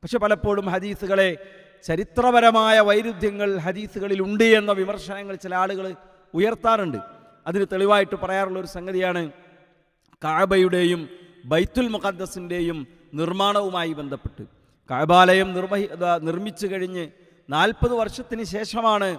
പക്ഷെ പലപ്പോഴും ഹദീസുകളെ ചരിത്രപരമായ വൈരുദ്ധ്യങ്ങൾ ഹദീസുകളിൽ ഉണ്ട് എന്ന വിമർശനങ്ങൾ ചില ആളുകൾ ഉയർത്താറുണ്ട്. അതിന് തെളിവായിട്ട് പറയാറുള്ളൊരു സംഗതിയാണ് കഅബയുടെയും ബൈത്തുൽ മുഖദ്ദസിൻ്റെയും നിർമ്മാണവുമായി ബന്ധപ്പെട്ട്. കഅബാലയം നിർമ്മിച്ചു കഴിഞ്ഞ് 40 വർഷത്തിന് ശേഷമാണ്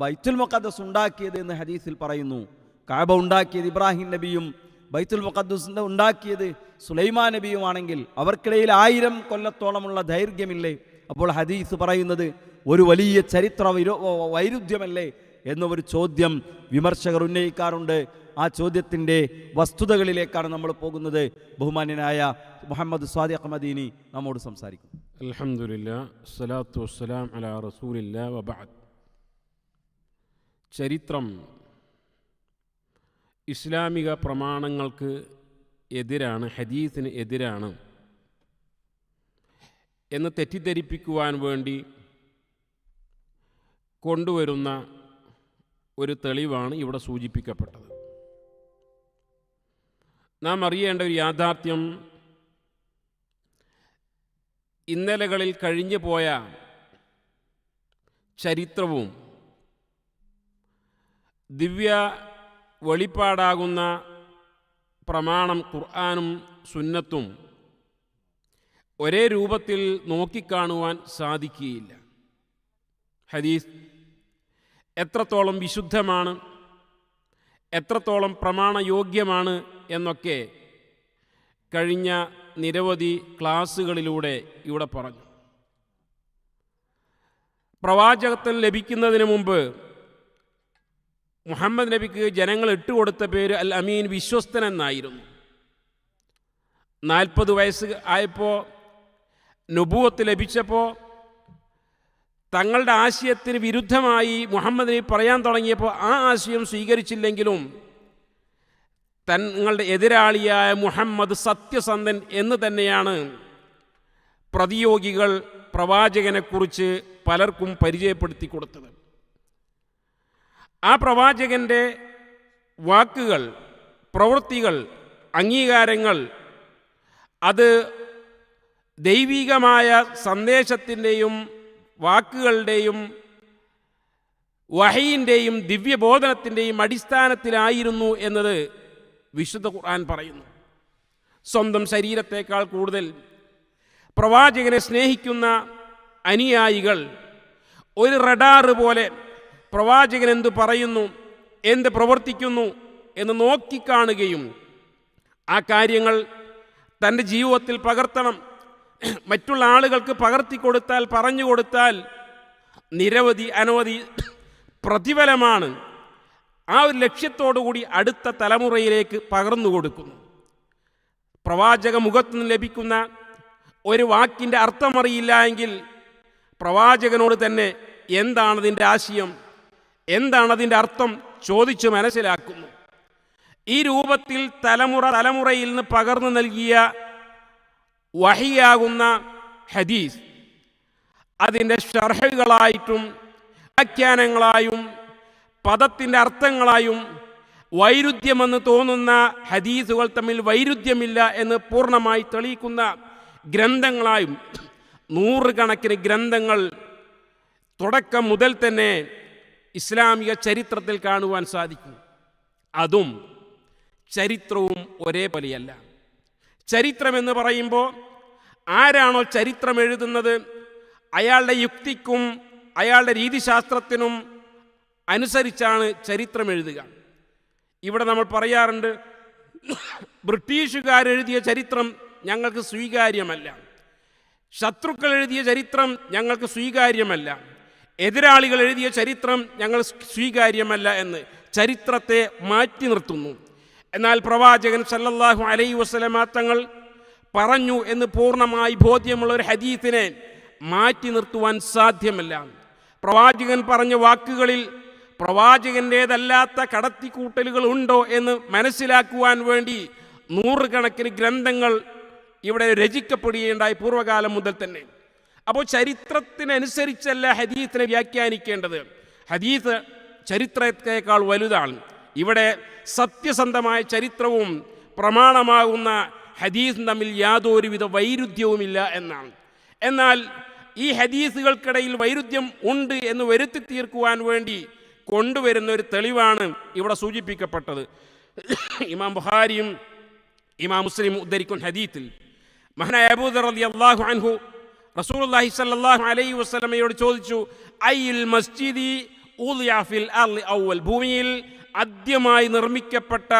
ബൈത്തുൽ മുഖദ്ദസ് ഉണ്ടാക്കിയത് എന്ന് ഹദീസിൽ പറയുന്നു. കഅബ ഉണ്ടാക്കിയത് ഇബ്രാഹിം നബിയും ബൈത്തുൽ മുഖദ്ദസിൻ്റെ ഉണ്ടാക്കിയത് സുലൈമാൻ നബിയുമാണെങ്കിൽ അവർക്കിടയിൽ 1000 കൊല്ലത്തോളമുള്ള ദൈർഘ്യമില്ലേ? അപ്പോൾ ഹദീസ് പറയുന്നത് ഒരു വലിയ ചരിത്ര വൈരുദ്ധ്യമല്ലേ എന്നൊരു ചോദ്യം വിമർശകർ ഉന്നയിക്കാറുണ്ട്. ആ ചോദ്യത്തിൻ്റെ വസ്തുതകളിലേക്കാണ് നമ്മൾ പോകുന്നത്. ബഹുമാന്യനായ മുഹമ്മദ് സ്വാദിഖ് മദീനി നമ്മോട് സംസാരിക്കും. അൽഹംദുലില്ലാഹ് സ്വലാത്തു വസ്സലാം അലാ റസൂലില്ലാഹ് വബഅദ്. ചരിത്രം ഇസ്ലാമിക പ്രമാണങ്ങൾക്ക് എതിരാണ്, ഹദീസിന് എതിരാണ് എന്ന് തെറ്റിദ്ധരിപ്പിക്കുവാൻ വേണ്ടി കൊണ്ടുവരുന്ന ഒരു തെളിവാണ് ഇവിടെ സൂചിപ്പിക്കപ്പെട്ടത്. നാം അറിയേണ്ട ഒരു യാഥാർത്ഥ്യം, ഇന്നലകളിൽ കഴിഞ്ഞു പോയ ചരിത്രവും ദിവ്യ വെളിപ്പാടാകുന്ന പ്രമാണം ഖുർആനും സുന്നത്തും ഒരേ രൂപത്തിൽ നോക്കിക്കാണുവാൻ സാധിക്കുകയില്ല. ഹദീസ് എത്രത്തോളം വിശുദ്ധമാണ്, എത്രത്തോളം പ്രമാണയോഗ്യമാണ് എന്നൊക്കെ കഴിഞ്ഞ നിരവധി ക്ലാസ്സുകളിലൂടെ ഇവിടെ പറഞ്ഞു. പ്രവാചകത്വം ലഭിക്കുന്നതിന് മുമ്പ് മുഹമ്മദ് നബിക്ക് ജനങ്ങൾ ഇട്ടുകൊടുത്ത പേര് അൽ അമീൻ, വിശ്വസ്തൻ എന്നായിരുന്നു. 40 വയസ്സ് ആയപ്പോൾ നുബുവത്ത് ലഭിച്ചപ്പോൾ തങ്ങളുടെ ആശയത്തിന് വിരുദ്ധമായി മുഹമ്മദ് നബി പറയാൻ തുടങ്ങിയപ്പോൾ ആ ആശയം സ്വീകരിച്ചില്ലെങ്കിലും തങ്ങളുടെ എതിരാളിയായ മുഹമ്മദ് സത്യസന്ധൻ എന്ന് തന്നെയാണ് പ്രതിയോഗികൾ പ്രവാചകനെക്കുറിച്ച് പലർക്കും പരിചയപ്പെടുത്തി കൊടുത്തത്. ആ പ്രവാചകൻ്റെ വാക്കുകൾ, പ്രവൃത്തികൾ, അംഗീകാരങ്ങൾ അത് ദൈവികമായ സന്ദേശത്തിൻ്റെയും വാക്കുകളുടെയും വഹയിൻ്റെയും ദിവ്യബോധനത്തിൻ്റെയും അടിസ്ഥാനത്തിലായിരുന്നു എന്നത് വിശുദ്ധ ഖുർആൻ പറയുന്നു. സ്വന്തം ശരീരത്തേക്കാൾ കൂടുതൽ പ്രവാചകനെ സ്നേഹിക്കുന്ന അനുയായികൾ ഒരു റഡാർ പോലെ പ്രവാചകൻ എന്ത് പറയുന്നു, എന്ത് പ്രവർത്തിക്കുന്നു എന്ന് നോക്കിക്കാണുകയും ആ കാര്യങ്ങൾ തൻ്റെ ജീവിതത്തിൽ പകർത്തണം, മറ്റുള്ള ആളുകൾക്ക് പകർത്തിക്കൊടുത്താൽ, പറഞ്ഞു കൊടുത്താൽ അനവധി പ്രതിഫലമാണ് ആ ഒരു ലക്ഷ്യത്തോടുകൂടി അടുത്ത തലമുറയിലേക്ക് പകർന്നു കൊടുക്കുന്നു. പ്രവാചക മുഖത്ത് നിന്ന് ലഭിക്കുന്ന ഒരു വാക്കിൻ്റെ അർത്ഥമറിയില്ല എങ്കിൽ പ്രവാചകനോട് തന്നെ എന്താണ് അതിൻ്റെ ആശയം, എന്താണ് അതിൻ്റെ അർത്ഥം ചോദിച്ച് മനസ്സിലാക്കുന്നു. ഈ രൂപത്തിൽ തലമുറയിൽ നിന്ന് പകർന്നു നൽകിയ വഹിയാകുന്ന ഹദീസ് അതിൻ്റെ ഷർഹുകളായിട്ടും വ്യാഖ്യാനങ്ങളായും പദത്തിൻ്റെ അർത്ഥങ്ങളായും വൈരുദ്ധ്യമെന്ന് തോന്നുന്ന ഹദീസുകൾ തമ്മിൽ വൈരുദ്ധ്യമില്ല എന്ന് പൂർണ്ണമായി തെളിയിക്കുന്ന ഗ്രന്ഥങ്ങളായും 100 കണക്കിന് ഗ്രന്ഥങ്ങൾ തുടക്കം മുതൽ തന്നെ ഇസ്ലാമിക ചരിത്രത്തിൽ കാണുവാൻ സാധിക്കും. അതും ചരിത്രവും ഒരേപോലെയല്ല. ചരിത്രമെന്ന് പറയുമ്പോൾ ആരാണോ ചരിത്രം എഴുതുന്നത് അയാളുടെ യുക്തിക്കും അയാളുടെ രീതിശാസ്ത്രത്തിനും അനുസരിച്ചാണ് ചരിത്രം എഴുതുക. ഇവിടെ നമ്മൾ പറയാറുണ്ട്, ബ്രിട്ടീഷുകാരെഴുതിയ ചരിത്രം ഞങ്ങൾക്ക് സ്വീകാര്യമല്ല, ശത്രുക്കൾ എഴുതിയ ചരിത്രം ഞങ്ങൾക്ക് സ്വീകാര്യമല്ല, എതിരാളികൾ എഴുതിയ ചരിത്രം ഞങ്ങൾ സ്വീകാര്യമല്ല എന്ന് ചരിത്രത്തെ മാറ്റി നിർത്തുന്നു. എന്നാൽ പ്രവാചകൻ സല്ലല്ലാഹു അലൈഹി വസല്ലമ തങ്ങൾ പറഞ്ഞു എന്ന് പൂർണ്ണമായി ബോധ്യമുള്ള ഒരു ഹദീസിനെ മാറ്റി നിർത്തുവാൻ സാധ്യമല്ല. പ്രവാചകൻ പറഞ്ഞ വാക്കുകളിൽ പ്രവാചകൻ്റേതല്ലാത്ത കടത്തിക്കൂട്ടലുകൾ ഉണ്ടോ എന്ന് മനസ്സിലാക്കുവാൻ വേണ്ടി 100 കണക്കിന് ഗ്രന്ഥങ്ങൾ ഇവിടെ രചിക്കപ്പെടുകയുണ്ടായി പൂർവ്വകാലം മുതൽ തന്നെ. അപ്പോൾ ചരിത്രത്തിനനുസരിച്ചല്ല ഹദീസിനെ വ്യാഖ്യാനിക്കേണ്ടത്. ഹദീസ് ചരിത്രത്തേക്കാൾ വലുതാണ്. ഇവിടെ സത്യസന്ധമായ ചരിത്രവും പ്രമാണമാകുന്ന ഹദീസും തമ്മിൽ യാതൊരുവിധ വൈരുദ്ധ്യവുമില്ല എന്നാണ്. എന്നാൽ ഈ ഹദീസുകൾക്കിടയിൽ വൈരുദ്ധ്യം ഉണ്ട് എന്ന് വരുത്തി തീർക്കുവാൻ വേണ്ടി കൊണ്ടുവരുന്ന ഒരു തെളിവാണ് ഇവിടെ സൂചിപ്പിക്കപ്പെട്ടത്. ഇമാം ബുഖാരിയും ഇമാം മുസ്ലിം ഉദ്ധരിക്കുന്ന ഹദീത്തിൽ മഹാനായ അബൂ ദർ റളിയല്ലാഹു അൻഹു റസൂലുള്ളാഹി സ്വല്ലല്ലാഹു അലൈഹി വസല്ലമയോട് ചോദിച്ചു, അയ്യുൽ മസ്ജിദി ഉളിയ ഫിൽ അർളി അവൽ, ഭൂമിയിൽ ആദ്യമായി നിർമ്മിക്കപ്പെട്ട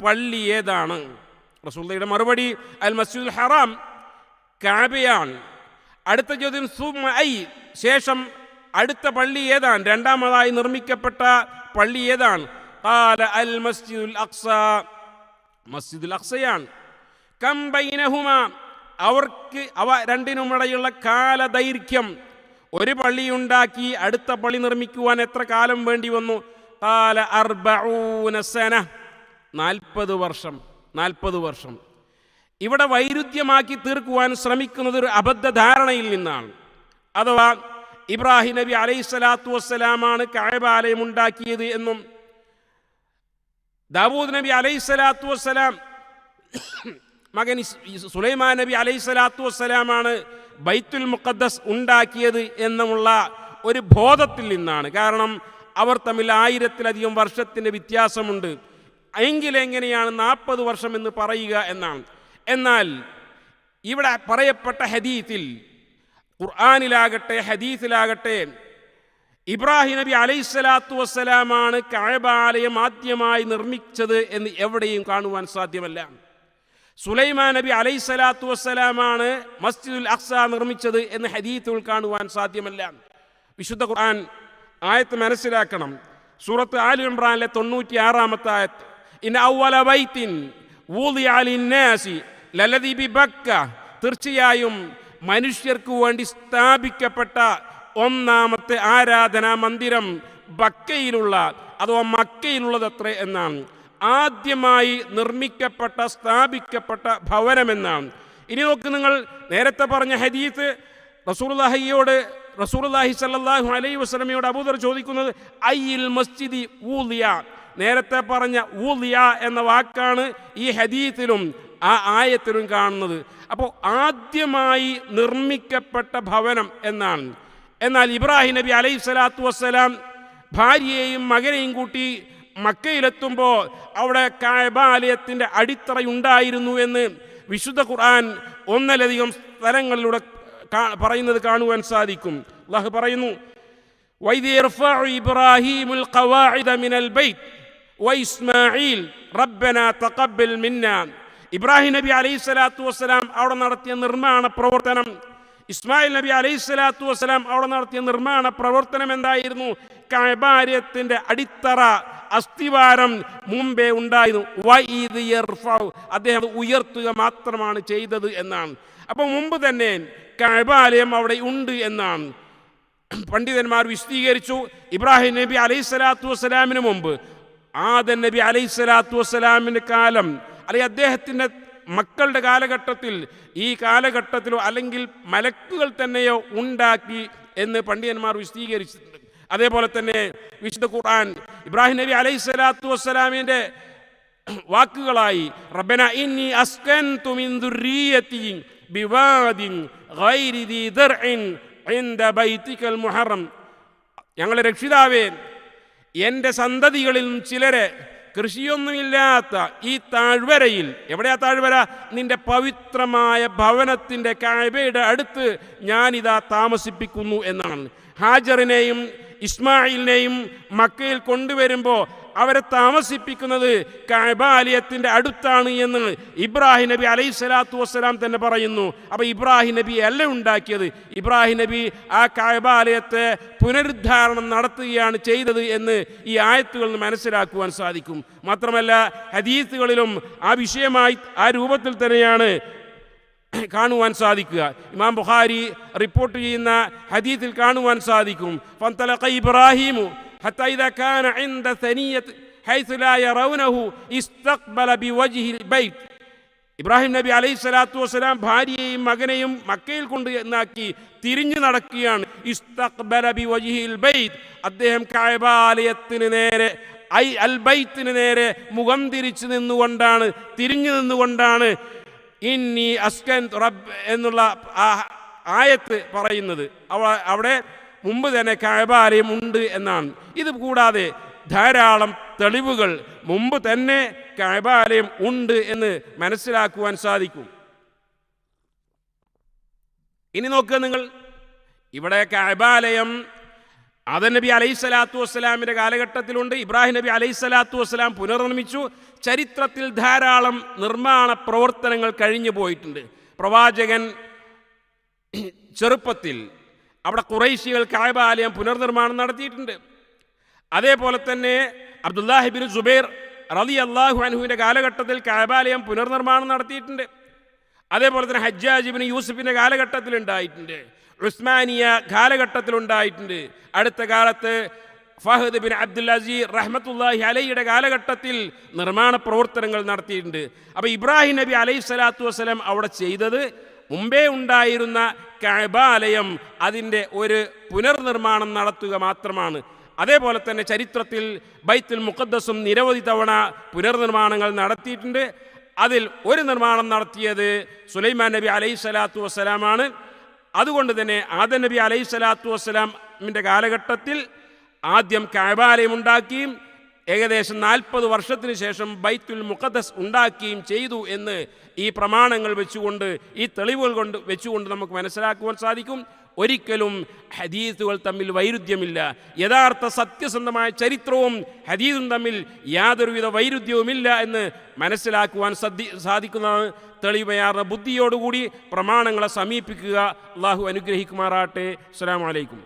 പള്ളി ഏതാണ്? റസൂലുള്ളാഹിയുടെ മറുപടി അൽ മസ്ജിദുൽ ഹറാം, കഅബയാണ്. അടുത്ത ചോദ്യം സുമ്മ ഐ, ശേഷം അടുത്ത പള്ളി ഏതാണ്? രണ്ടാമതായി നിർമ്മിക്കപ്പെട്ട പള്ളി ഏതാണ്? ഖാല അൽ മസ്ജിദുൽ അഖ്സ, മസ്ജിദുൽ അഖ്സയാണ്. കം ബൈനഹുമാ, അവർക്ക് അവ രണ്ടിനുമിടയുള്ള കാലദൈർഘ്യം, ഒരു പള്ളി ഉണ്ടാക്കി അടുത്ത പള്ളി നിർമ്മിക്കുവാൻ എത്ര കാലം വേണ്ടി വന്നു? ഖാല 40 സന, 40 വർഷം. 40 വർഷം. ഇവിടെ വൈരുദ്ധ്യമാക്കി തീർക്കുവാൻ ശ്രമിക്കുന്നത് ഒരു അബദ്ധധാരണയിൽ നിന്നാണ്. അഥവാ ഇബ്രാഹിം നബി അലൈഹിസ്സലാത്തു വസ്സലാമാണ് കഅബാലയം ഉണ്ടാക്കിയത് എന്നും ദാവൂദ് നബി അലൈഹിസ്സലാത്തു വസ്സലാം മകൻ സുലൈമാൻ നബി അലൈഹിസ്സലാത്തു വസ്സലാമാണ് ബൈത്തുൽ മുഖദ്ദസ് ഉണ്ടാക്കിയത് എന്നുമുള്ള ഒരു ബോധത്തിൽ നിന്നാണ്. കാരണം അവർ തമ്മിൽ 1000-ലധികം വർഷത്തിൻ്റെ വ്യത്യാസമുണ്ട്. എങ്കിലെങ്ങനെയാണ് 40 വർഷം എന്ന് പറയുക എന്നാണ്. എന്നാൽ ഇവിടെ പറയപ്പെട്ട ഹദീസിൽ, ഖുർആനിലാകട്ടെ ഹദീസിലാകട്ടെ, ഇബ്രാഹിം നബി അലൈഹിസ്സലാത്തു വസ്സലാമാണ് കഅബാലയം ആദ്യമായി നിർമ്മിച്ചത് എന്ന് എവിടെയും കാണുവാൻ സാധ്യമല്ല. സുലൈമാൻ നബി അലൈഹിസ്സലാത്തു വസ്സലാമാണ് മസ്ജിദുൽ അഖ്സ നിർമ്മിച്ചത് എന്ന് ഹദീസുകൾ കാണുവാൻ സാധ്യമല്ല. വിശുദ്ധ ഖുർആൻ ആയത്ത് മനസ്സിലാക്കണം. സൂറത്ത് ആലി ഇംറാനിലെ 96-ാമത്തെ ആയത്ത്, ഇന്ന അവ്വല ബൈത്തിൻ വൂദിഅ ലിന്നാസി ലല്ലദീ ബിബക്ക, തീർച്ചയായും മനുഷ്യർക്ക് വേണ്ടി സ്ഥാപിക്കപ്പെട്ട ഒന്നാമത്തെ ആരാധനാ മന്ദിരം ബക്കയിലുള്ള അഥവാ മക്കയിലുള്ളതത്രേ എന്നാണ്. ആദ്യമായി നിർമ്മിക്കപ്പെട്ട സ്ഥാപിക്കപ്പെട്ട ഭവനമെന്നാണ്. ഇനി നോക്ക് നിങ്ങൾ, നേരത്തെ പറഞ്ഞ ഹദീസ് റസൂലുള്ളാഹി സ്വല്ലല്ലാഹു അലൈഹി വസല്ലമയോട് അബൂദർ ചോദിക്കുന്നത് അയ്യിൽ മസ്ജിദി ഊളിയ, നേരത്തെ പറഞ്ഞ ഊളിയ എന്ന വാക്കാണ് ഈ ഹദീസിലും ആ ആയത്തിലും കാണുന്നത്. അപ്പോൾ ആദ്യമായി നിർമ്മിക്കപ്പെട്ട ഭവനം എന്നാണ്. എന്നാൽ ഇബ്രാഹിം നബി അലൈഹിസ്സലാത്തു വസ്സലാം ഭാര്യയെയും മകനെയും കൂട്ടി മക്കയിലെത്തുമ്പോൾ അവിടെ കഅബാലയത്തിൻ്റെ അടിത്തറയുണ്ടായിരുന്നു എന്ന് വിശുദ്ധ ഖുർആൻ ഒന്നിലധികം സ്ഥലങ്ങളിലൂടെ പറയുന്നത് കാണുവാൻ സാധിക്കും. അല്ലാഹു പറയുന്നു, വൈദ് യർഫഉ ഇബ്രാഹീമുൽ ഖവാഇദ മിനൽ ബൈത്ത് വഇസ്മാഈൽ റബ്ബനാ തഖബ്ബൽ മിന്നാ. ഇബ്രാഹിം നബി അലൈഹിസ്സലാത്തു വസ്സലാം അവിടെ നടത്തിയ നിർമ്മാണ പ്രവർത്തനം, ഇസ്മായിൽ നബി അലൈഹിസ്സലാത്തു വസ്സലാം അവിടെ നടത്തിയ നിർമ്മാണ പ്രവർത്തനം എന്തായിരുന്നു? കഅബാലയത്തിൻ്റെ അടിത്തറ, അസ്ഥിവാരം മുമ്പേ ഉണ്ടായിരുന്നു. വൈദ് യർഫഉ, അദ്ദേഹം ഉയർത്തുക മാത്രമാണ് ചെയ്തത് എന്നാണ്. അപ്പോൾ മുമ്പ് തന്നെ കഅബാലയം അവിടെ ഉണ്ട് എന്നാണ് പണ്ഡിതന്മാർ വിശദീകരിച്ചു. ഇബ്രാഹിം നബി അലൈഹിസ്സലാത്തു വസ്സലാമിന് മുമ്പ് ആദം നബി അലൈഹിസ്സലാത്തു വസ്സലാമിൻ്റെ കാലം, അല്ലെങ്കിൽ അദ്ദേഹത്തിൻ്റെ മക്കളുടെ കാലഘട്ടത്തിൽ, ഈ കാലഘട്ടത്തിലോ അല്ലെങ്കിൽ മലക്കുകൾ തന്നെയോ ഉണ്ടാക്കി എന്ന് പണ്ഡിതന്മാർ വിശദീകരിച്ചിട്ടുണ്ട്. അതേപോലെ തന്നെ വിശുദ്ധ ഖുർആൻ ഇബ്രാഹിം നബി അലൈഹിസ്സലാത്തു വസ്സലാമിൻ്റെ വാക്കുകളായി റബ്ബന ഇന്നി അസ്കൻതു മിൻ ദുർരിയതി ബിവാദിൻ ഗൈരി ദി ദർഇൻ ഇൻദ ബൈതികൽ മുഹറം, ഞങ്ങളുടെ രക്ഷിതാവേ, എൻ്റെ സന്തതികളിൽ ചിലരെ കൃഷിയൊന്നുമില്ലാത്ത ഈ താഴ്വരയിൽ, എവിടെയാ താഴ്വര? നിന്റെ പവിത്രമായ ഭവനത്തിൻ്റെ കഅബയുടെ അടുത്ത് ഞാനിതാ താമസിപ്പിക്കുന്നു എന്നാണ്. ഹാജറിനെയും ഇസ്മായിലിനെയും മക്കയിൽ കൊണ്ടുവരുമ്പോൾ അവരെ താമസിപ്പിക്കുന്നത് കഅബാലയത്തിൻ്റെ അടുത്താണ് എന്ന് ഇബ്രാഹിം നബി അലൈഹിസ്സലാത്തു വസ്സലാം തന്നെ പറയുന്നു. അപ്പോൾ ഇബ്രാഹിം നബി അല്ല ഉണ്ടാക്കിയത്, ഇബ്രാഹിം നബി ആ കഅബാലയത്തെ പുനരുദ്ധാരണം നടത്തുകയാണ് ചെയ്തത് എന്ന് ഈ ആയത്തുകളിൽ നിന്ന് മനസ്സിലാക്കുവാൻ സാധിക്കും. മാത്രമല്ല ഹദീസുകളിലും ആ വിഷയമായി ആ രൂപത്തിൽ തന്നെയാണ് കാണുവാൻ സാധിക്കുക. ഇമാം ബുഖാരി റിപ്പോർട്ട് ചെയ്യുന്ന ഹദീസിൽ കാണുവാൻ സാധിക്കും, ഫന്തലഖ ഇബ്രാഹിമു ഹത്താ ഇദാ കാന ഇൻദ സനിയത്ത് ഹൈസു ലാ യറൗനഹു ഇസ്തഖ്ബല ബിവജ്ഹിൽ ബൈത്ത്. ഇബ്രാഹിം നബി അലൈഹിസ്സലാത്തു വസ്സലാം ഭാര്യയെയും മകനെയും മക്കയിൽ കൊണ്ട് എന്നാക്കി തിരിഞ്ഞു നടക്കുകയാണ്. ഇസ്തഖ്ബല ബിവജ്ഹിൽ ബൈത്ത്, അദ്ദേഹം കഅബാലയത്തിന് നേരെ അൽ ബൈത്തിന് നേരെ മുഖം തിരിച്ചു നിന്നുകൊണ്ടാണ്, തിരിഞ്ഞു നിന്നുകൊണ്ടാണ് ഇന്നി അസ്കൻ റബ്ബ് എന്നുള്ള ആയത്ത് പറയുന്നത്. അവിടെ മുമ്പ് തന്നെ കഅബാലയം ഉണ്ട് എന്നാണ്. ഇത് കൂടാതെ ധാരാളം തെളിവുകൾ മുമ്പ് തന്നെ കഅബാലയം ഉണ്ട് എന്ന് മനസ്സിലാക്കുവാൻ സാധിക്കും. ഇനി നോക്കുക നിങ്ങൾ, ഇവിടെ കഅബാലയം ആദം നബി അലൈഹിസ്സലാത്തു വസ്സലാമിൻ്റെ കാലഘട്ടത്തിലുണ്ട്. ഇബ്രാഹിം നബി അലൈഹിസ്സലാത്തു വസ്സലാം പുനർനിർമ്മിച്ചു. ചരിത്രത്തിൽ ധാരാളം നിർമ്മാണ പ്രവർത്തനങ്ങൾ കഴിഞ്ഞു പോയിട്ടുണ്ട്. പ്രവാചകൻ ചെറുപ്പത്തിൽ അവിടെ ഖുറൈശികൾ കഅബാലയം പുനർനിർമ്മാണം നടത്തിയിട്ടുണ്ട്. അതേപോലെ തന്നെ അബ്ദുല്ലാഹിബിൻ സുബൈർ റളിയല്ലാഹു അൻഹുവിൻ്റെ കാലഘട്ടത്തിൽ കഅബാലയം പുനർനിർമ്മാണം നടത്തിയിട്ടുണ്ട്. അതേപോലെ തന്നെ ഹജ്ജാജ് ഇബ്നു യൂസുഫിൻ്റെ കാലഘട്ടത്തിൽ ഉണ്ടായിട്ടുണ്ട്. ഉസ്മാനിയ കാലഘട്ടത്തിലുണ്ടായിട്ടുണ്ട്. അടുത്ത കാലത്ത് ഫഹദ് ബിൻ അബ്ദുൽ അസീസ് റഹ്മത്തുള്ളാഹി അലൈഹിയുടെ കാലഘട്ടത്തിൽ നിർമ്മാണ പ്രവർത്തനങ്ങൾ നടത്തിയിട്ടുണ്ട്. അപ്പോൾ ഇബ്രാഹിം നബി അലൈഹി സ്വലാത്തു വസ്സലാം അവിടെ ചെയ്തത് മുമ്പേ ഉണ്ടായിരുന്ന കഅബാലയം അതിൻ്റെ ഒരു പുനർനിർമ്മാണം നടത്തുക മാത്രമാണ്. അതേപോലെ തന്നെ ചരിത്രത്തിൽ ബൈത്തുൽ മുഖദ്ദസും നിരവധി തവണ പുനർനിർമ്മാണങ്ങൾ നടത്തിയിട്ടുണ്ട്. അതിൽ ഒരു നിർമ്മാണം നടത്തിയത് സുലൈമാൻ നബി അലൈഹി സ്വലാത്തു വസ്സലാമാണ്. അതുകൊണ്ട് തന്നെ ആദം നബി അലൈഹി സ്വലാത്തു വസ്സലാമിൻ്റെ കാലഘട്ടത്തിൽ ആദ്യം കഅബാലയം ഉണ്ടാക്കിയും ഏകദേശം 40 വർഷത്തിന് ശേഷം ബൈത്തുൽ മുഖദ്ദസ് ഉണ്ടാക്കുകയും ചെയ്തു എന്ന് ഈ പ്രമാണങ്ങൾ വെച്ചുകൊണ്ട്, ഈ തെളിവുകൾ കൊണ്ട് വെച്ചുകൊണ്ട് നമുക്ക് മനസ്സിലാക്കുവാൻ സാധിക്കും. ഒരിക്കലും ഹദീസുകൾ തമ്മിൽ വൈരുദ്ധ്യമില്ല. യഥാർത്ഥ സത്യസന്ധമായ ചരിത്രവും ഹദീസും തമ്മിൽ യാതൊരുവിധ വൈരുദ്ധ്യവുമില്ല എന്ന് മനസ്സിലാക്കുവാൻ സാധിക്കുന്നതാണ്. തെളിവയാർന്ന ബുദ്ധിയോടുകൂടി പ്രമാണങ്ങളെ സമീപിക്കുക. അള്ളാഹു അനുഗ്രഹിക്കുമാറാട്ടെ. അസ്സലാമു അലൈക്കും.